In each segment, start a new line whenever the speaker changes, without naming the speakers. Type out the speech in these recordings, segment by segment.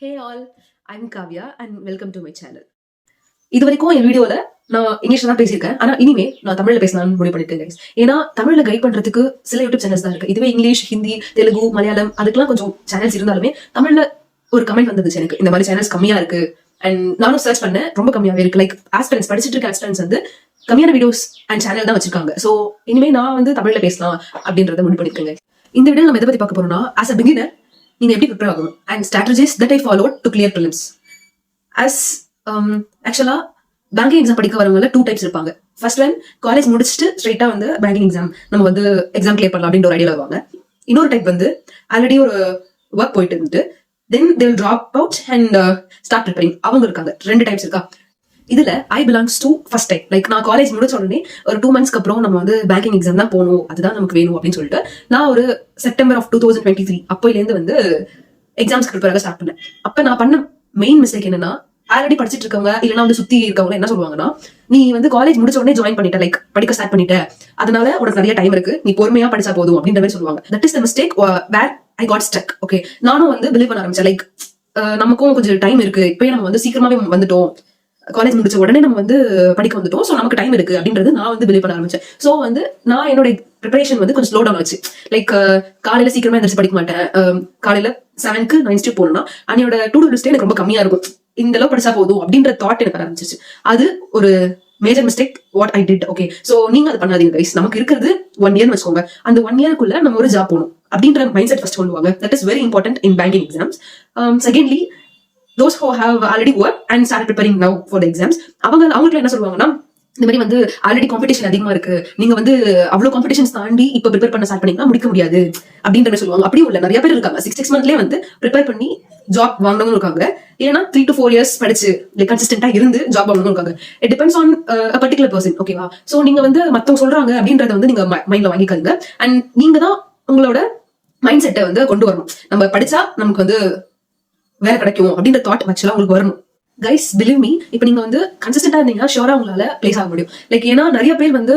Hey all, I'm Kavya and welcome to my channel. இது வரைக்கும் என் வீடியோல நான் இங்கிலீஷ்ல தான் பேசியிருக்கேன். ஆனா இனிமே நான் தமிழ்ல பேசலாம்னு முடிவு பண்ணிருக்கேன் guys. ஏன்னா தமிழ்ல கைட் பண்றதுக்கு சில யூடியூப் சேனல்ஸ் தான் இருக்கு. இதுவே இங்கிலீஷ், ஹிந்தி, தெலுங்கு, மலையாளம் அதுக்கெல்லாம் கொஞ்சம் சேனல்ஸ் இருந்தாலுமே தமிழ்ல ஒரு கமெண்ட் வந்துச்சு எனக்கு, இந்த மாதிரி சேனல்ஸ் கம்மியா இருக்கு. அண்ட் நானும் சர்ச் பண்ணேன், ரொம்ப கம்மியாவே இருக்கு. லைக் ஆஸ்பிரன்ஸ் படிச்சுட்டு இருக்க ஆஸ்பிரன்ஸ் வந்து கம்மியான வீடியோஸ் அண்ட் சேனல் தான் வச்சிருக்காங்க. ஸோ இனிமே நான் வந்து தமிழ்ல பேசலாம் அப்படின்றத முடிவு பண்ணிருக்கேன் guys. இந்த வீடியோ நம்ம எதை பத்தி பார்க்க போறோம்னா, ஆஸ் அ பிகினர் நீங்க எப்படி ப்ரிப்பேர் ஆகணும் and strategies that I followed to clear prelims. As ஆக்சுவலா பேங்கிங் எக்ஸாம் படிக்க வரவங்க 2 டைப்ஸ் இருப்பாங்க. ஃபர்ஸ்ட் ஒன், காலேஜ் முடிச்சுட்டு ஸ்ட்ரெயிட்டா வந்து பேங்கிங் எக்ஸாம் நம்ம வந்து எக்ஸாம் கிளியர் பண்ணலாம் அப்படின்ற ஒரு ஐடியா வருவாங்க. இன்னொரு டைப் வந்து ஆல்ரெடி ஒரு ஒர்க் போயிட்டு இருந்துட்டு then they will drop out and start preparing. அவங்க இருக்காங்க. 2 டைப்ஸ் இருக்கா. இதுல I belongs to first type. Like நான் காலேஜ் முடிச்ச உடனே ஒரு 2 months அப்புறம் நம்ம வந்து பேங்கிங் எக்ஸாம் தான் போகணும், அதுதான் நமக்கு வேணும் அப்படின்னு சொல்லிட்டு நான் ஒரு செப்டம்பர் ஆஃப் 2023 அப்போலேருந்து வந்து எக்ஸாம்ஸ்க்கு ப்ரிப்பேர் ஸ்டார்ட் பண்ணேன். அப்ப நான் பண்ண மெயின் மிஸ்டேக் என்னன்னா, ஆல்ரெடி படிச்சுட்டு இருக்கவங்க இல்லைன்னா வந்து சுத்தி இருக்கவங்க என்ன சொல்லுவாங்கன்னா, நீ வந்து காலேஜ் முடிச்ச உடனே ஜாயின் பண்ணிட்ட, லைக் படிக்க ஸ்டார்ட் பண்ணிட்ட, அதனால உனக்கு நிறைய டைம் இருக்கு, நீ பொறுமையா படிச்சா போதும் அப்படின்ற மாதிரி சொல்லுவாங்க. That is the mistake where I got stuck. Okay, நானும் வந்து பிலீவ் பண்ண ஆரம்பிச்சேன். லைக் நமக்கும் கொஞ்சம் டைம் இருக்கு, இப்பயே நம்ம வந்து சீக்கிரமாவே வந்துட்டோம், காலேஜ் முடிச்ச உடனே நம்ம வந்து படிக்க வந்துட்டோம், ஸோ நமக்கு டைம் இருக்கு அப்படின்றது நான் வந்து பிலீவ் பண்ண ஆரம்பிச்சேன். ஸோ வந்து நான் என்னோட ப்ரிப்பரேஷன் வந்து கொஞ்சம் ஸ்லோ டவுன் ஆச்சு. லைக் காலையில சீக்கிரமா எந்திரிச்சு படிக்க மாட்டேன். காலையில 7க்கு நான் இன்ஸ்டியூட் போகணும்னா அன்னையோட டூ டூ லிஸ்டே எனக்கு ரொம்ப கம்மியா இருக்கும். இந்த அளவு படிச்சா போதும் அப்படின்ற தாட் எனக்கு ஆரம்பிச்சிச்சு. அது ஒரு major mistake what I did. Okay, so நீங்க அதை பண்ணாதீங்க கைஸ். நமக்கு இருக்கிறது 1 year வச்சுக்கோங்க. அந்த 1 yearக்குள்ள நம்ம ஒரு ஜாப் போகணும் அப்படின்ற மைண்ட் செட் ஃபர்ஸ்ட் கொண்டு வாங்க. That is very important in banking exams. Secondly, those who have already worked and started preparing now for the exams, அவங்களுக்கு என்ன சொல்லுவாங்கன்னா, இந்த மாதிரி வந்து ஆல்ரெடி காம்படிஷன் அதிகமா இருக்கு, நீங்க வந்து அவ்வளவு காம்படிஷன்ஸ் தாண்டி இப்ப ப்ரிப்பேர் பண்ண ஸ்டார்ட் பண்ணீங்கன்னா முடிக்க முடியாது அப்படின்ற சொல்லுவாங்க. அப்படியும் இல்ல, நிறைய பேர் இருக்காங்க 6 monthsலயே வந்து ப்ரிப்பேர் பண்ணி ஜாப் வாங்கினவங்க இருக்காங்க. ஏன்னா 3 to 4 years படிச்சு கன்சிஸ்டன்டா இருந்து ஜாப் வாங்கினவங்க இருக்காங்க. It depends on a particular person. ஓகேவா? சோ நீங்க வந்து மத்தவங்க சொல்றாங்க அப்படின்றத வந்து நீங்க மைண்ட்ல வாங்கிக்காதீங்க. அண்ட் நீங்க தான் உங்களோட மைண்ட் செட்டை வந்து கொண்டு வரணும். நம்ம படிச்சா நமக்கு வந்து வேலை கிடைக்கும் அப்படின்ற தாட் ஆக்சுவலா உங்களுக்கு வரணும். கைஸ், பிலீவ் மீ, இப்போ நீங்க வந்து கன்சிஸ்டன்டா இருந்தீங்கன்னா ஷோரா உங்களால பிளேஸ் ஆக முடியும். லைக் ஏன்னா நிறைய பேர் வந்து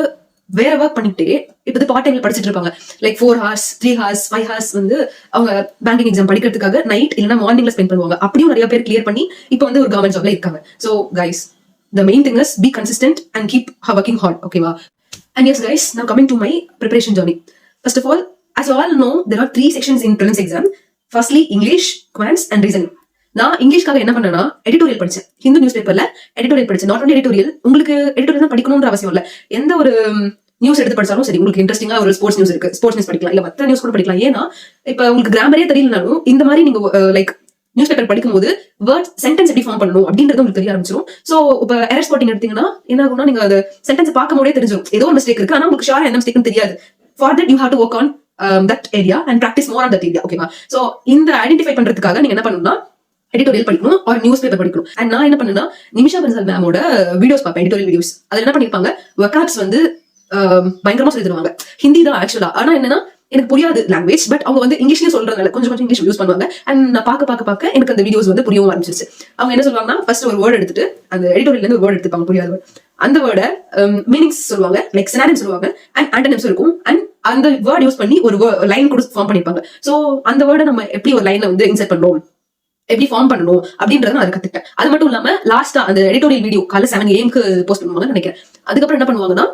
வேற ஒர்க் பண்ணிட்டு இப்போ பார்ட் டைம்ல படிச்சுட்டு இருப்பாங்க. லைக் 4 hours 3 hours 5 hours வந்து அவங்க பேங்கிங் எக்ஸாம் படிக்கிறதுக்காக நைட் இல்லைன்னா மார்னிங்ல ஸ்பெண்ட் பண்ணுவாங்க. அப்படியும் நிறைய பேர் கிளியர் பண்ணி இப்போ வந்து ஒரு கவர்மெண்ட் ஜாப்ல இருக்காங்க. So guys, the main thing is be consistent and keep working hard. ஓகேவா? And yes guys, now coming to my preparation journey. First of all, as you all know, there are 3 sections in prelims exam. Firstly, English, Quants and Reasoning. நான் இங்கிலீஷ்காக என்ன பண்ணேன்னா, editorial படிச்சேன். Hindu news பேப்பர்ல editorial படிச்சேன். Not only editorial, உங்களுக்கு editorial தான் படிக்கணும்ன்ற அவசியம் இல்ல. எந்த ஒரு நியூஸ் எடுத்து படிச்சாலும் சரி, உங்களுக்கு இன்ட்ரெஸ்டிங்கா ஒரு ஸ்போர்ட்ஸ் நியூஸ் இருக்கு, ஸ்போர்ட்ஸ் நியூஸ் படிக்கலாம், இல்ல மற்ற நியூஸ் கூட படிக்கலாம். ஏன்னா இப்ப உங்களுக்கு கிராமரே தெரியலனாலும் இந்த மாதிரி நீங்க லைக் நியூஸ் பேப்பர் படிக்கும்போது வேர்ட் சென்டென்ஸ் எப்படி ஃபார்ம் பண்ணணும் அப்படின்றது உங்களுக்கு தெரிய ஆரம்பிச்சிடும். சோ இப்ப எரர் ஸ்பாட்டிங் எடுத்தீங்கன்னா என்ன ஆகும்னா, நீங்க அந்த சென்டென்ஸ் பார்க்கும் போதே தெரிஞ்சிடும் ஏதோ ஒரு மிஸ்டேக் இருக்கு, ஆனா உங்களுக்கு ஷாரா என்ன மிஸ்டேக்னு தெரியாது. For that you have to work on that area and practice more on that area. ஓகேவா? சோ இந்த ஐடென்டிஃபை பண்றதுக்காக நீங்க என்ன பண்ணணும்னா, எடிட்டோரியல் படிக்கணும் ஆர் நியூஸ் பேப்பர் படிக்கணும். அண்ட் நான் என்ன பண்ணேன்னா, நிமிஷா பன்சால் மேமோட வீடியோஸ் பார்ப்பேன், எடிட்டோரியல் வீடியோஸ். அதுல என்ன பண்ணிருப்பாங்க, வொக்காப்ஸ் வந்து பயங்கரமா சொல்லி தருவாங்க. ஹிந்தி தான் ஆக்சுவலா, ஆனா என்னன்னா எனக்கு புரியாது லாங்குவேஜ், பட் அவங்க வந்து இங்கிலீஷ்லயே சொல்றதுனால கொஞ்சம் கொஞ்சம் இங்கிலீஷ் யூஸ் பண்ணுவாங்க. அண்ட் நான் பார்க்க எனக்கு அந்த வீடியோஸ் வந்து புரியவும் ஆரம்பிச்சிருச்சு. அவங்க என்ன சொல்லுவாங்கன்னா, ஃபர்ஸ்ட் ஒரு வேர்ட் எடுத்துட்டு அந்த எடிட்டோரியல்ல இருந்து ஒரு வேர்ட் எடுத்துப்பாங்க, புரியாத வேர்ட். அந்த வேர்டை மீனிங்ஸ் சொல்லுவாங்க, லைக் சினானிம்ஸ் சொல்லுவாங்க அண்ட் ஆண்டனிம்ஸ் இருக்கும். அண்ட் அந்த வேர்ட் யூஸ் பண்ணி ஒரு லைன் கூட ஃபார்ம் பண்ணிருப்பாங்க. சோ அந்த வேர்டை நம்ம எப்படி ஒரு லைன்ல வந்து இன்சர்ட் பண்ணணும், எப்படி ஃபார்ம் பண்ணணும் அப்படின்றத நான் கத்துக்கிட்டேன். அது மட்டும் இல்லாம லாஸ்டா அந்த எடிட்டோரியல் வீடியோ காலைல 7 AM போஸ்ட் பண்ணுவாங்கன்னு நினைக்கிறேன். அதுக்கப்புறம் என்ன பண்ணுவாங்கன்னா,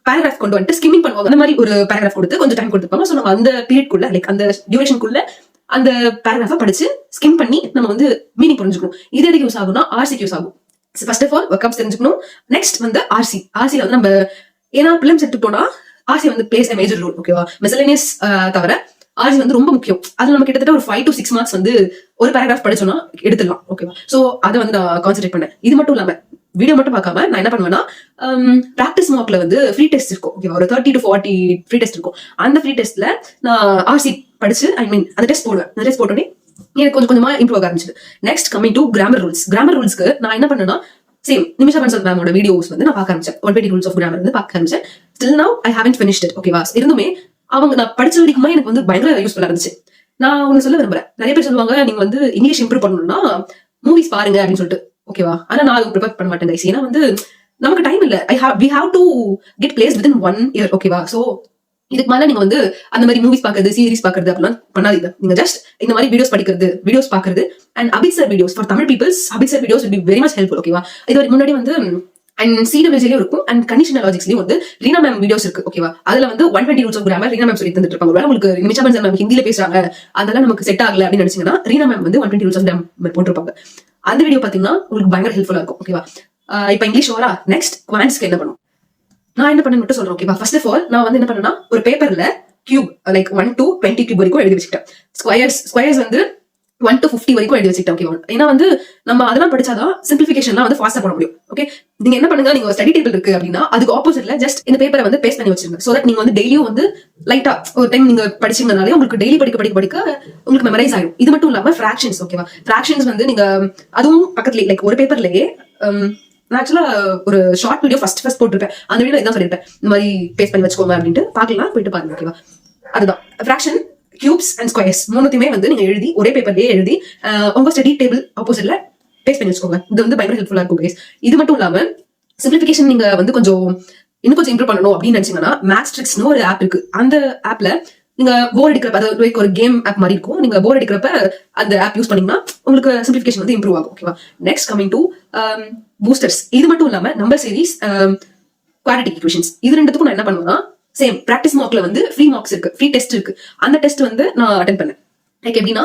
பேராகிராஃப் கொண்டு வந்துட்டு ஸ்கிம்மிங் பண்ணுவாங்க. அந்த மாதிரி ஒரு பேராகிராஃப் கொடுத்து கொஞ்சம் டைம் கொடுத்துருப்பாங்க. ஸோ நம்ம அந்த பீரியட்குள்ள லைக் அந்த டியூரேஷனுக்குள்ள அந்த பேராகிராஃபை படிச்சு ஸ்கிம் பண்ணி நம்ம வந்து மீனிங் புரிஞ்சுக்கணும். இது எதுக்கு யூஸ் ஆகும்னா, ஆர்சிக்கு யூஸ் ஆகும். ஃபர்ஸ்ட் ஆஃப் ஆல் வொக்காப்ஸ் தெரிஞ்சுக்கணும். நெக்ஸ்ட் வந்து ஆர்சில வந்து நம்ம ஏன்னா பிலிம்ஸ் எடுத்துட்டோம்னா ஆர்சி வந்து பிளேஸ் a மேஜர் ரோல். ஓகேவா? மிஸ்செலேனியஸ் தவிர ஆர்சி வந்து ரொம்ப முக்கியம். அது நம்ம கிட்டத்தட்ட ஒரு 5 to 6 marks வந்து ஒரு பேராகிராஃப் படிச்சோம்னா எடுத்துடலாம். ஓகேவா? சோ அதை வந்து நான் கான்சென்ட்ரேட் பண்ணேன். இது மட்டும் இல்லாம வீடியோ மட்டும் பார்க்காம நான் என்ன பண்ணுவேன்னா, பிராக்டிஸ் மார்க்ல வந்து ஃப்ரீ டெஸ்ட் இருக்கும். ஓகேவா? ஒரு 30 to 40 ஃப்ரீ டெஸ்ட் இருக்கும். அந்த ஃப்ரீ டெஸ்ட்ல நான் ஆர்சி படிச்சு அந்த டெஸ்ட் போடுவேன். அந்த டெஸ்ட் போட்டோன்னே எனக்கு கொஞ்சம் கொஞ்சமா இம்ப்ரூவ் ஆக ஆரம்பிச்சது. நெக்ஸ்ட் கமிங் டு கிராமர் ரூல்ஸ்க்கு நான் என்ன பண்ணேன்னா, சேம் நிமிஷா பன்சால் மேமோட வீடியோஸ் வந்து நான் பார்க்க ஆரம்பிச்சேன். 120 rules of grammar வந்து பார்க்க ஆரம்பிச்சேன். Still now I haven't finished it. ஓகேவா? இருந்துமே அவங்க நான் படிச்ச வரைக்குமே எனக்கு வந்து பயங்கர யூஸ்ஃபுல்லா இருந்துச்சு. நான் ஒன்னு சொல்ல விரும்புறேன். நிறைய பேர் சொல்லுவாங்க, நீங்க வந்து இங்கிலீஷ் இம்ப்ரூவ் பண்ணணும்னா மூவிஸ் பாருங்க அப்படின்னு சொல்லிட்டு. ஓகேவா? ஆனா நான் ப்ரிப்பேர் பண்ண மாட்டேன் கைஸ். ஏன்னா வந்து நமக்கு டைம் இல்ல. we have to get placed within 1 year. ஓகேவா? சோ இதுக்கு மேல நீங்க வந்து அந்த மாதிரி மூவிஸ் பாக்குறது, சீரிஸ் பாக்குறது அப்படிலாம் பண்ணாதீங்க. நீங்க ஜஸ்ட் இந்த மாதிரி வீடியோஸ் பாக்குறது and Abid sir videos for Tamil peoples. Abid sir videos will be very much helpful. ஓகேவா? இது வரைக்கும் முன்னாடி வந்து அண்ட் சிடபிள்யூஜிலயும் இருக்கும் அண்ட் கண்டிஷனல் லாஜிக்ஸ்லயும் வந்து ரீனா மேம் வீடியோஸ் இருக்கு. ஓகேவா? அதுல வந்து 120 rules of grammar Reena ma'am சொல்லி தந்துட்டு இருப்பாங்க. ஒருவேளை உங்களுக்கு நிமிஷா பன்சல் மேம் ஹிந்தியில பேசுறாங்க, அதெல்லாம் நமக்கு செட் ஆகல அப்படின்னு நினைச்சீங்கன்னா ரீனா மேம் வந்து 120 ரூல்ஸ் ஆஃப் கிராமர் போட்டிருப்பாங்க. அந்த வீடியோ பாத்தீங்கன்னா உங்களுக்கு பயங்கர ஹெல்ப்ஃபுல்லா இருக்கும். ஓகேவா? இப்ப இங்கிலீஷ் ஓரா நெக்ஸ்ட் குவான்ஸ்க்கு என்ன பண்ணும் நான் என்ன பண்ண மட்டும் சொல்றேன். ஓகேவா? ஃபர்ஸ்ட் ஆஃப் ஆல் நான் வந்து என்ன பண்ணேன்னா ஒரு பேப்பர்ல கியூப் லைக் 1 to 20 கியூப் வரைக்கும் எழுதி வச்சுக்கிட்டேன். ஸ்கொயர்ஸ் வந்து 1 to 50 வரைக்கும் எழுதி வச்சுக்கிட்டேன். ஓகேவா? ஏன்னா வந்து நம்ம அதெல்லாம் படிச்சாதான் சிம்பிளிஃபிகேஷன்லாம் வந்து ஃபாஸ்டா பண்ண முடியும். ஓகே, நீங்க என்ன பண்ணுங்க, நீங்க ஸ்டடி டேபிள் இருக்கு அப்படின்னா அதுக்கு ஆப்போசிட்ல ஜஸ்ட் இந்த பேப்பரை வந்து பேஸ்ட் பண்ணி வச்சிருங்க. சோ தட் நீங்க வந்து டெய்லியும் வந்து லைட்டா ஒரு டைம் நீங்க படிச்சீங்கனாலே உங்களுக்கு டெய்லி படிக்க உங்களுக்கு மெமரைஸ் ஆகும். இது மட்டும் இல்லாம ஃபிராக்ஷன்ஸ். ஓகேவா? ஃபிராக்ஷன்ஸ் வந்து நீங்க அதுவும் பக்கத்துலயே லைக் ஒரு பேப்பர்லயே நான் ஆக்சுவலா ஒரு ஷார்ட் வீடியோ ஃபர்ஸ்ட் போட்டிருப்பேன். அந்த வீடியோ இதான் சொல்லிருப்பேன், இந்த மாதிரி பேஸ்ட் பண்ணி வச்சுக்கோங்க அப்படின்ட்டு. பாக்கலாம், போயிட்டு பாருங்க. ஓகேவா? அதுதான் ஃபிராக்ஷன், கியூப்ஸ் அண்ட் ஸ்கொயர்ஸ் மூணுத்தையுமே வந்து நீங்க எழுதி ஒரே பேப்பர்லயே எழுதி உங்க ஸ்டடி டேபிள் ஆப்போசிட்ல பேஸ்ட் பண்ணி வச்சுக்கோங்க. இது வந்து பயங்கர ஹெல்ப்ஃபுல்லா இருக்கும் கைஸ். இது மட்டும் இல்லாம சிம்பிளிஃபிகேஷன் நீங்க வந்து இன்னும் கொஞ்சம் இம்ப்ரூவ் பண்ணணும் அப்படின்னு நினைச்சீங்கன்னா மேத்ஸ்ட்ரிக்ஸ்னு ஒரு ஆப் இருக்கு. அந்த ஆப்ல நீங்க போர் அடிக்கிறப்ப, அதாவது ஒரு கேம் ஆப் மாதிரி இருக்கும். நீங்க போர் அடிக்கிறப்ப அந்த ஆப் யூஸ் பண்ணீங்கன்னா உங்களுக்கு சிம்பிளிஃபிகேஷன் வந்து இம்ப்ரூவ் ஆகும். ஓகேவா? Next coming to boosters. இது மட்டும் இல்லாம நம்பர் சீரிஸ், குவாட்ரேட்டிக் ஈக்குவேஷன்ஸ், இது ரெண்டுத்துக்கும் நான் என்ன பண்ணுவேன்னா சேம் பிராக்டிஸ் மார்க்ல வந்து ஃப்ரீ மார்க்ஸ் இருக்கு, ஃப்ரீ டெஸ்ட் இருக்கு. அந்த டெஸ்ட் வந்து நான் அட்டென்ட் பண்ணேன். லைக் எப்படின்னா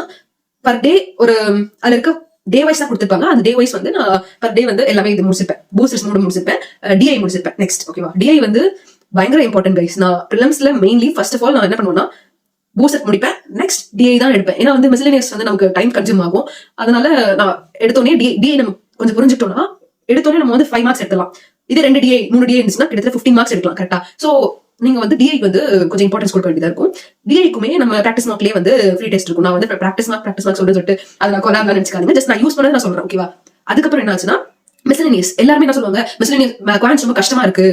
பர் டே ஒரு அதுல இருக்க டே வைஸ் தான் கொடுத்துருப்பாங்க. அந்த டே வைஸ் வந்து நான் பர் டே வந்து எல்லாமே இது முடிச்சிருப்பேன். பூஸ்டர்ஸ் முடிச்சிருப்பேன், டிஐ முடிச்சிருப்பேன். நெக்ஸ்ட் ஓகேவா? டிஐ வந்து பயங்கர இம்பார்ட்டன்ட் கைஸ். நான் ப்ரிலிம்ஸ்ல மெயின்லி ஃபர்ஸ்ட் ஆஃப் ஆல் நான் என்ன பண்ணுவேன்னா பூஸ்டர் முடிப்பேன், நெக்ஸ்ட் டிஐ தான் எடுப்பேன். ஏன்னா வந்து மிஸ்லேனியஸ் வந்து நமக்கு டைம் கன்சியூம் ஆகும். அதனால நான் எடுத்தோடனே டிஐ நம்ம கொஞ்சம் புரிஞ்சுட்டோம்னா எடுத்தோடனே நம்ம வந்து 5 மார்க்ஸ் எடுக்கலாம். இதே 2 டிஐ 3 டிஐ இருந்துச்சுன்னா கிட்டத்தட்ட 15 மார்க்ஸ் எடுக்கலாம். கரெக்டா? சோ நீங்க வந்து டிஐ வந்து கொஞ்சம் இம்பார்ட்டன்ஸ் கொடுக்க வேண்டியதா இருக்கும். டிஐக்குமே நம்ம பிராக்டிஸ் மார்க்லயே வந்து ஃப்ரீ டெஸ்ட் இருக்கும். நான் வந்து பிராக்டிஸ் மார்க் சொல்லிட்டு அதை நான் கொலாப்லாம் நினைச்சுக்காதீங்க. ஜஸ்ட் நான் யூஸ் பண்ணதை நான் சொல்றேன். ஓகேவா? அதுக்கப்புறம் என்ன ஆச்சுன்னா மிஸ்லேனியஸ். எல்லாருமே என்ன சொல்லுவாங்க, மிஸ்லேனியஸ் குவான்ஸ் ரொம்ப கஷ்டமா இருக்கு.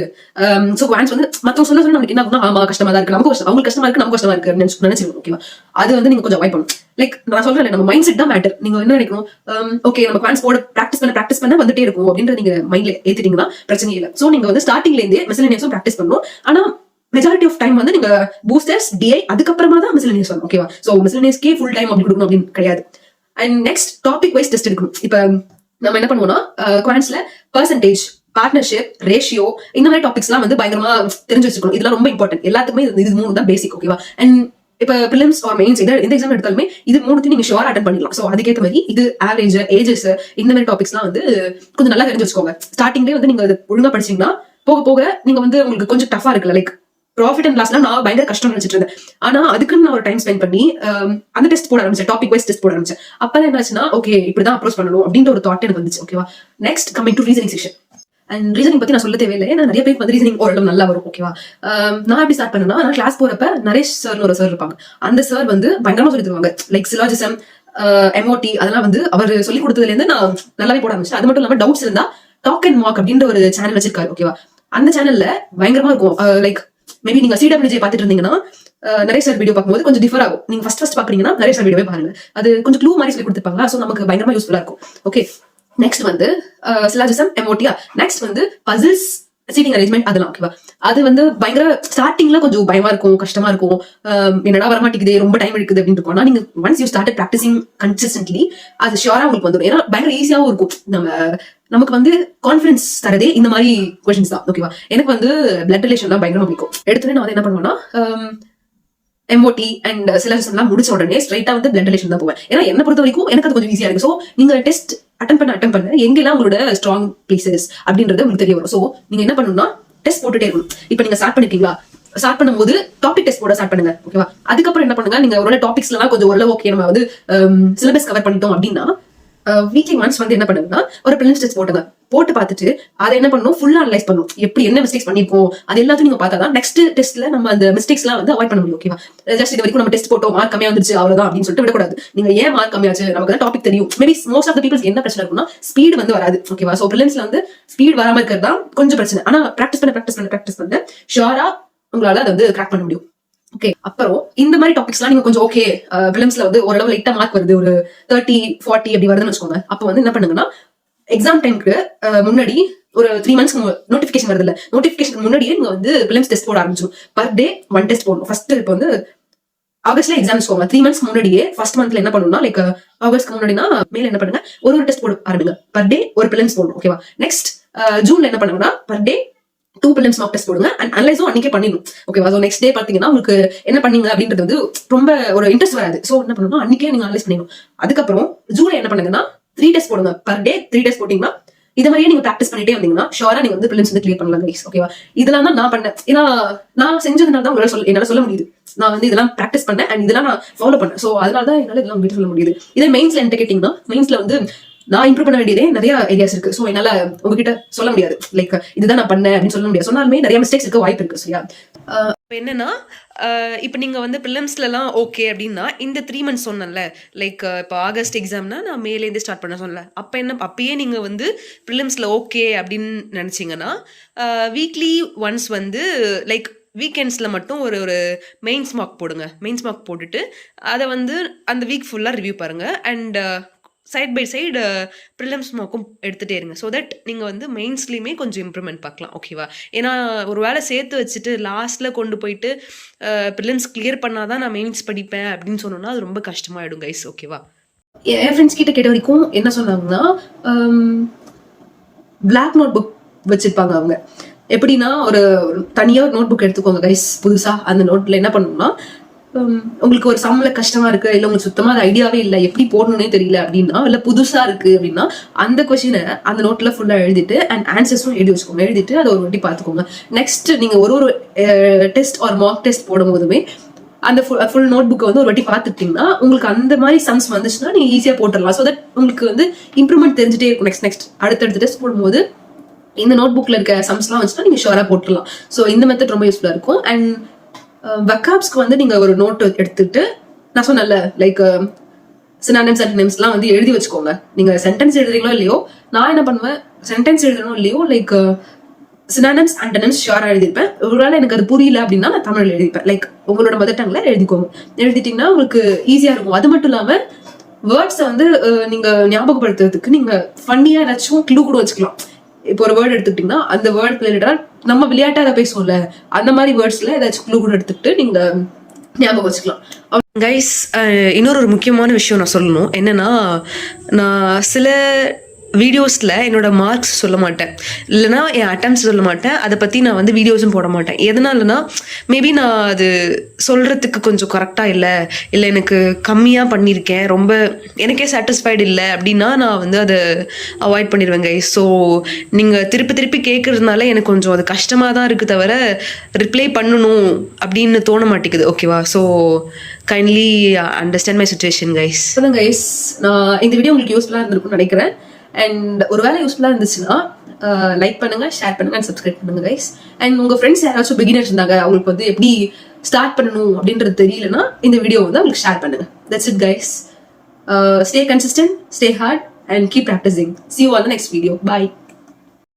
சோ குவான்ஸ் வந்து மத்தவங்க சொல்ல நமக்கு என்ன ஆகும்னா, ஆமா கஷ்டமா தான் இருக்கு, அவங்களுக்கு கஷ்டமா இருக்கு, நமக்கு கஷ்டமா இருக்கு நினைச்சிருக்கோம். ஓகேவா? அது வந்து நீங்க கொஞ்சம் அவாய்ட் பண்ணணும். லைக் நான் சொல்றேன், நம்ம மைண்ட் செட் தான் மேட்டர். நீங்க என்ன நினைக்கணும், ஓகே நம்ம குவான்ஸ் போட பிராக்டிஸ் பண்ண வந்துட்டே இருக்கும் அப்படின்ற நீங்க மைண்ட்ல ஏத்திட்டீங்கன்னா பிரச்சனை இல்லை. சோ நீங்க வந்து ஸ்டார்டிங்ல இருந்தே மிஸ்லேனியஸும் பிராக்டிஸ் பண்ணணும். ஆனா மெஜாரிட்டி ஆஃப் டைம் வந்து நீங்க பூஸ்டர்ஸ், டிஐ, அதுக்கப்புறமா தான் மிஸ்லேனியஸ் வரும். ஓகேவா? சோ மிஸ்லேனியஸ்க்கே ஃபுல் டைம் அப்படி கொடுக்கணும் அப்படின்னு கிடையாது. And next topic wise test எடுக்கணும். இப்ப நம்ம என்ன பண்ணுவோம்னா குவான்ஸ்ல பெர்சன்டேஜ், பார்ட்னர்ஷிப், ரேஷியோ, இந்த மாதிரி டாபிக்ஸ் எல்லாம் வந்து பயங்கரமா தெரிஞ்சு வச்சுக்கணும். இதெல்லாம் ரொம்ப இம்பார்ட்டன்ட். எல்லாத்துக்குமே இது 3 தான் பேசிக். ஓகேவா? அண்ட் இப்ப பிலிம்ஸ் ஆர் மெயின்ஸ் எந்த எக்ஸாம் எடுத்தாலுமே இது 3 நீங்க ஷுவரா அட்டென்ட் பண்ணிடலாம். சோ அதுக்கேற்ற மாதிரி இது ஆவரேஜ், ஏஜஸ், இந்த மாதிரி டாபிக்ஸ் எல்லாம் வந்து கொஞ்சம் நல்லா தெரிஞ்சு வச்சுக்கோங்க. ஸ்டார்டிங்லேயே வந்து நீங்க ஒழுங்கா படிச்சீங்கன்னா போக போக நீங்க வந்து உங்களுக்கு கொஞ்சம் டஃபா இருக்குல்ல, லைக் ப்ராஃபிட் அண்ட் லாஸ்லாம் நான் பயங்கர கஷ்டம் நினைச்சிட்டு இருந்தேன். ஆனா அதுக்குன்னு நான் ஒரு டைம் ஸ்பெண்ட் பண்ணி அந்த டெஸ்ட் போட ஆரம்பிச்சேன், டாபிக் வைஸ் டெஸ்ட் போட ஆரம்பிச்சேன். அப்பதான் என்னாச்சுன்னா ஓகே இப்படிதான் அப்ரோச் பண்ணணும் அப்படின்ற ஒரு தாட் எனக்கு வந்துச்சு. ஓகேவா? Next coming to reasoning section. And reasoning பத்தி நான் சொல்ல தேவையில்லை, ஏன்னா நிறைய பேருக்கு வந்து ரீசனிங் ஓரளவு நல்லா வரும். ஓகேவா? நான் எப்படி ஸ்டார்ட் பண்ணேன்னா, நான் கிளாஸ் போறப்ப நரேஷ் சார்னு ஒரு சார் இருப்பாங்க. அந்த சார் வந்து பயங்கரமா சொல்லி தருவாங்க. லைக் சிலாஜிசம், எம்ஓடி, அதெல்லாம் வந்து அவர் சொல்லி கொடுத்ததுல இருந்து நான் நல்லாவே போட ஆரம்பிச்சேன். அது மட்டும் இல்லாம டவுட்ஸ் இருந்தா டாக் அண்ட் மார்க் அப்படின்ற ஒரு சேனல் வச்சிருக்காரு. ஓகேவா? அந்த சேனல்ல பயங்கரமா இருக்கும். லைக் மேபி நீங்க சிடபிள்யூஜே பாத்துட்டு இருந்தீங்கன்னா நிறைய சார் வீடியோ பார்க்கும்போது கொஞ்சம் டிஃபர் ஆகும். நீங்க ஃபர்ஸ்ட் பாக்குறீங்கன்னா நிறைய சார் வீடியோவே பாருங்க. அது கொஞ்சம் க்ளூ மாதிரி சொல்லி கொடுத்துருப்பாங்களா, சோ நமக்கு பயங்கரமா யூஸ்ஃபுல்லா இருக்கும். ஓகே, நெக்ஸ்ட் வந்து சிலாஜிசம், எம்ஓடியா. நெக்ஸ்ட் வந்து பசில்ஸ், சீட்டிங் அரேஞ்ச்மெண்ட், அதெல்லாம். ஓகேவா? அது வந்து பயங்கர ஸ்டார்டிங்ல கொஞ்சம் பயமா இருக்கும், கஷ்டமா இருக்கும். என்னடா வரமாட்டேங்குது, ரொம்ப டைம் எடுக்குது அப்படின்னு இருக்கும். ஆனா நீங்க once you start practising consistently அது ஷியோரா உங்களுக்கு வந்துடும். ஏன்னா பயங்கர ஈஸியாவும் இருக்கும். நமக்கு வந்து கான்ஃபிடன்ஸ் தரதே இந்த மாதிரி கொஸ்டின்ஸ் தான். ஓகேவா? எனக்கு வந்து பிளட் ரிலேஷன் தான் பயங்கரமா பிடிக்கும். எடுத்துட்டு நான் வந்து என்ன பண்ணுவேன்னா எம்ஓடி அண்ட் சிலபஸ் எல்லாம் முடிச்ச உடனே ஸ்ட்ரைட்டா வந்து பிளட் ரிலேஷன் தான் போவேன். ஏன்னா என்ன பொறுத்த வரைக்கும் எனக்கு அது கொஞ்சம் ஈஸியா இருக்கு. சோ நீங்க டெஸ்ட் அட்டன் பண்ண எங்கெல்லாம் உங்களோட ஸ்ட்ராங் பிளேசஸ் அப்படின்றது உங்களுக்கு தெரிய வரும். சோ நீங்க என்ன பண்ணணும்னா டெஸ்ட் போட்டுட்டே இருக்கணும். இப்ப நீங்க ஸ்டார்ட் பண்ணிருக்கீங்களா, ஸ்டார்ட் பண்ணும்போது டாபிக் டெஸ்ட் போட ஸ்டார்ட் பண்ணுங்க. ஓகேவா? அதுக்கப்புறம் என்ன பண்ணுங்க, நீங்க ஒரு டாபிக்ஸ் எல்லாம் கொஞ்சம் ஓரளவு ஓகே நம்ம வந்து சிலபஸ் கவர் பண்ணிட்டோம் அப்படின்னா வீக்லி ஒன்ஸ் வந்து என்ன பண்ணுங்கன்னா ஒரு பிலிம்ஸ் டெஸ்ட் போட்டு பார்த்துட்டு அதை என்ன பண்ணணும், ஃபுல்லா அனலைஸ் பண்ணணும். எப்படி என்ன மிஸ்டேக்ஸ் பண்ணிருக்கோம் அது எல்லாத்தையும் நீங்க பார்த்தா தான் நெக்ஸ்ட் டெஸ்ட்ல நம்ம அந்த மிஸ்டேக்ஸ் எல்லாம் வந்து அவாய்ட் பண்ண முடியும். ஓகேவா? ஜஸ்ட் இது வரைக்கும் நம்ம டெஸ்ட் போட்டோம், மார்க் கம்மியா வந்துருச்சு அவ்வளவுதான் அப்படின்னு சொல்லிட்டு விடக்கூடாது. நீங்க ஏன் மார்க் கம்மியாச்சு, நமக்கு தான் டாபிக் தெரியும். Maybe most of the peoples என்ன பிரச்சனை இருக்குன்னா ஸ்பீடு வந்து வராது. ஓகேவா? சோ பிலிம்ஸ்ல வந்து ஸ்பீட் வராம இருக்கிறது தான் கொஞ்சம் பிரச்சனை. ஆனா பிராக்டிஸ் பண்ண ஷுவரா உங்களால அதை வந்து கிராக் பண்ண முடியும். ஓகே, அப்புறம் இந்த மாதிரி டாபிக்ஸ் எல்லாம் நீங்க கொஞ்சம் ஓகே பிலிம்ஸ்ல வந்து ஓரளவு லைட்டா மார்க் வருது, ஒரு 30, 40 அப்படி வருதுன்னு வச்சுக்கோங்க. அப்போ வந்து என்ன பண்ணுங்கன்னா எக்ஸாம் டைமுக்கு முன்னாடி ஒரு 3 months நோட்டிபிகேஷன் வருது இல்ல, நோட்டிபிகேஷன் முன்னாடியே நீங்க வந்து பிலிம்ஸ் டெஸ்ட் போட ஆரம்பிச்சிடும். பர் டே 1 டெஸ்ட் போடணும். ஃபர்ஸ்ட் இப்போ வந்து ஆகஸ்ட்ல எக்ஸாம்ஸ் போங்க, 3 months முன்னாடியே ஃபர்ஸ்ட் மந்த்ல என்ன பண்ணணும்னா லைக் ஆகஸ்ட்க்கு முன்னாடினா மேல என்ன பண்ணுங்க, ஒரு டெஸ்ட் போட ஆரம்பிங்க. பர் டே ஒரு பிலிம்ஸ் போடணும். ஓகேவா? நெக்ஸ்ட் ஜூன்ல என்ன பண்ணுங்கன்னா per day 2 films mark test போடுங்க. அண்ட் அனலைஸும் அன்னைக்கே பண்ணிடணும். ஓகேவா? ஸோ நெக்ஸ்ட் டே பாத்தீங்கன்னா உங்களுக்கு என்ன பண்ணீங்க அப்படின்றது வந்து ரொம்ப ஒரு இன்ட்ரெஸ்ட் வராது. ஸோ என்ன பண்ணணும், அன்னைக்கே நீங்க அனலைஸ் பண்ணிடணும். அதுக்கப்புறம் ஜூலை என்ன பண்ணுங்கன்னா 3 டெஸ்ட் போடுங்க. பர் டே 3 டெஸ்ட் போட்டீங்கன்னா இத மாதிரியே நீங்க பிராக்டிஸ் பண்ணிட்டே வந்தீங்கன்னா ஷோரா நீங்க வந்து பிலிம்ஸ் வந்து கிளியர் பண்ணலாம் கைஸ். ஓகேவா? இதெல்லாம் தான் நான் பண்ணேன். ஏன்னா நான் செஞ்சதுனால தான் உங்களால என்னால சொல்ல முடியுது. நான் வந்து இதெல்லாம் பிராக்டிஸ் பண்ணேன் அண்ட் இதெல்லாம் நான் ஃபாலோ பண்ணேன். ஸோ அதனால தான் என்னால இதெல்லாம் உங்ககிட்ட சொல்ல முடியுது. இதே மெயின்ஸ்ல என்ன கேட்டீங்கன்னா, மெயின்ஸ்ல வந்து நான் இம்ப்ரூவ் பண்ண வேண்டியதே நிறைய ஏரியாஸ் இருக்கு. ஸோ என்னால உங்ககிட்ட சொல்ல முடியாது லைக் இதுதான் நான் பண்ணேன் அப்படின்னு சொல்ல முடியாது. சொன்னாலுமே நிறைய மிஸ்டேக்ஸ் இருக்க வாய்ப்பு இருக்கு. சரியா? என்னன்னா இப்போ நீங்கள் வந்து ப்ரிலிம்ஸ்லாம் ஓகே அப்படின்னா இந்த 3 months சொன்னல லைக் இப்போ ஆகஸ்ட் எக்ஸாம்னா நான் மேலேருந்து ஸ்டார்ட் பண்ண சொன்னல, அப்பயே நீங்கள் வந்து ப்ரிலிம்ஸில் ஓகே அப்படின்னு நினச்சிங்கன்னா வீக்லி ஒன்ஸ் வந்து லைக் வீக்கெண்ட்ஸில் மட்டும் ஒரு மெயின்ஸ் மார்க் போடுங்க. மெயின்ஸ் மார்க் போட்டுட்டு அதை வந்து அந்த வீக் ஃபுல்லாக ரிவ்யூ பாருங்கள். And side by side prelims மார்க்கும் எடுத்துகிட்டே இருங்க. ஸோ தட் நீங்கள் வந்து மெயின்ஸ்லேயுமே கொஞ்சம் இம்ப்ரூவ்மெண்ட் பார்க்கலாம். ஓகேவா? ஏன்னா ஒரு வேளை சேர்த்து வச்சுட்டு லாஸ்ட்டில் கொண்டு போயிட்டு ப்ரிலிம்ஸ் கிளியர் பண்ணாதான் நான் மெயின்ஸ் படிப்பேன் அப்படின்னு சொன்னோன்னா அது ரொம்ப கஷ்டமாயிடும் கைஸ். ஓகேவா? என் ஃப்ரெண்ட்ஸ் கிட்ட கேட்ட வரைக்கும் என்ன சொன்னாங்கன்னா பிளாக் நோட் புக் வச்சிருப்பாங்க அவங்க. எப்படின்னா ஒரு தனியாக நோட் புக் எடுத்துக்கோங்க கைஸ். புதுசாக அந்த நோட்டில் என்ன பண்ணணும்னா உங்களுக்கு ஒரு சம்ல கஷ்டமா இருக்கு, இல்ல உங்களுக்கு சுத்தமா அது ஐடியாவே இல்லை, எப்படி போடணும்னே தெரியல அப்படின்னா, இல்ல புதுசா இருக்கு அப்படின்னா அந்த கொஸ்டினை அந்த நோட்ல ஃபுல்லா எழுதிட்டு அண்ட் ஆன்சர்ஸும் எழுதி வச்சுக்கோங்க. எழுதிட்டு அதை ஒரு வாட்டி பார்த்துக்கோங்க. நெக்ஸ்ட் நீங்க ஒரு டெஸ்ட் ஒரு மார்க் டெஸ்ட் போடும் போதுமே அந்த ஃபுல் நோட் புக்கை வந்து ஒரு வாட்டி பார்த்துட்டீங்கன்னா உங்களுக்கு அந்த மாதிரி சம்ஸ் வந்துச்சுன்னா நீங்க ஈஸியா போட்டுடலாம். ஸோ தட் உங்களுக்கு வந்து இம்ப்ரூவ்மெண்ட் தெரிஞ்சுட்டே இருக்கும். நெக்ஸ்ட் அடுத்தடுத்த டெஸ்ட் போடும்போது இந்த நோட் புக்ல இருக்க சம்ஸ்லாம் வந்துச்சுன்னா நீங்க ஷோரா போட்டுடலாம். ஸோ இந்த மெத்தட் ரொம்ப யூஸ்ஃபுல்லா இருக்கும். அண்ட் வக்காப்ஸ்க்கு வந்து நீங்க ஒரு நோட் எடுத்துட்டு நான் சொன்னல லைக் சினானிம்ஸ் அண்டனிம்ஸ்லாம் வந்து எழுதி வச்சுக்கோங்க. நீங்க சென்டென்ஸ் எழுதுறீங்களோ இல்லையோ, நான் என்ன பண்ணுவேன், சென்டென்ஸ் எழுதணும் இல்லையோ லைக் சினானிம்ஸ் அண்டனிம்ஸ் ஷியோரா எழுதிருப்பேன். ஒருவேளை எனக்கு அது புரியல அப்படின்னா நான் தமிழ் எழுதிப்பேன். லைக் உங்களோட மதர் டங்ல எழுதிக்கோங்க. எழுதிட்டீங்கன்னா உங்களுக்கு ஈஸியா இருக்கும். அது மட்டும் இல்லாம வேர்ட்ஸை வந்து நீங்க ஞாபகப்படுத்துறதுக்கு நீங்க ஃபன்னியா ஏதாச்சும் க்ளூ கூட வச்சுக்கலாம். இப்போ ஒரு வேர்டு எடுத்துக்கிட்டீங்கன்னா அந்த வேர்ட் ரிலேட்டடா நம்ம விளையாட்டா அதை பேசுவோம்ல, அந்த மாதிரி வேர்ட்ஸ்ல ஏதாச்சும் க்ளூ கூட எடுத்துக்கிட்டு நீங்க ஞாபகம் வச்சுக்கலாம். கைஸ் இன்னொரு முக்கியமான விஷயம் நான் சொல்லணும். என்னன்னா நான் சில வீடியோஸில் என்னோட மார்க்ஸ் சொல்ல மாட்டேன், இல்லைனா என் அட்டம்ப்ட்ஸ் சொல்ல மாட்டேன். அதை பற்றி நான் வந்து வீடியோஸும் போட மாட்டேன். எதனாலனா மேபி நான் அது சொல்கிறதுக்கு கொஞ்சம் கரெக்டாக இல்லை எனக்கு கம்மியாக பண்ணியிருக்கேன், ரொம்ப எனக்கே சாட்டிஸ்ஃபைடு இல்லை அப்படின்னா நான் வந்து அதை அவாய்ட் பண்ணிடுவேன் கைஸ். ஸோ நீங்கள் திருப்பி கேட்குறதுனால எனக்கு கொஞ்சம் அது கஷ்டமாக தான் இருக்குது தவிர ரிப்ளை பண்ணணும் அப்படின்னு தோண மாட்டேங்குது. ஓகேவா? So kindly understand my situation guys. அதான் கைஸ், நான் இந்த வீடியோ உங்களுக்கு யூஸ்ஃபுல்லாக இருந்திருக்கும்னு நினைக்கிறேன். அண்ட் ஒரு வேலை யூஸ்ஃபுல்லாக இருந்துச்சுன்னா லைக் பண்ணுங்க, ஷேர் பண்ணுங்க அண்ட் சப்ஸ்கிரைப் பண்ணுங்க கைஸ். அண்ட் உங்க ஃப்ரெண்ட்ஸ் யாராச்சும் பிகினர்ஸ் இருந்தாங்க, அவங்களுக்கு வந்து எப்படி ஸ்டார்ட் பண்ணணும் அப்படின்றது தெரியலன்னா இந்த வீடியோ வந்து அவங்களுக்கு ஷேர் பண்ணுங்க. That's it guys. Stay consistent, stay hard and keep practicing. See you on the next video. Bye.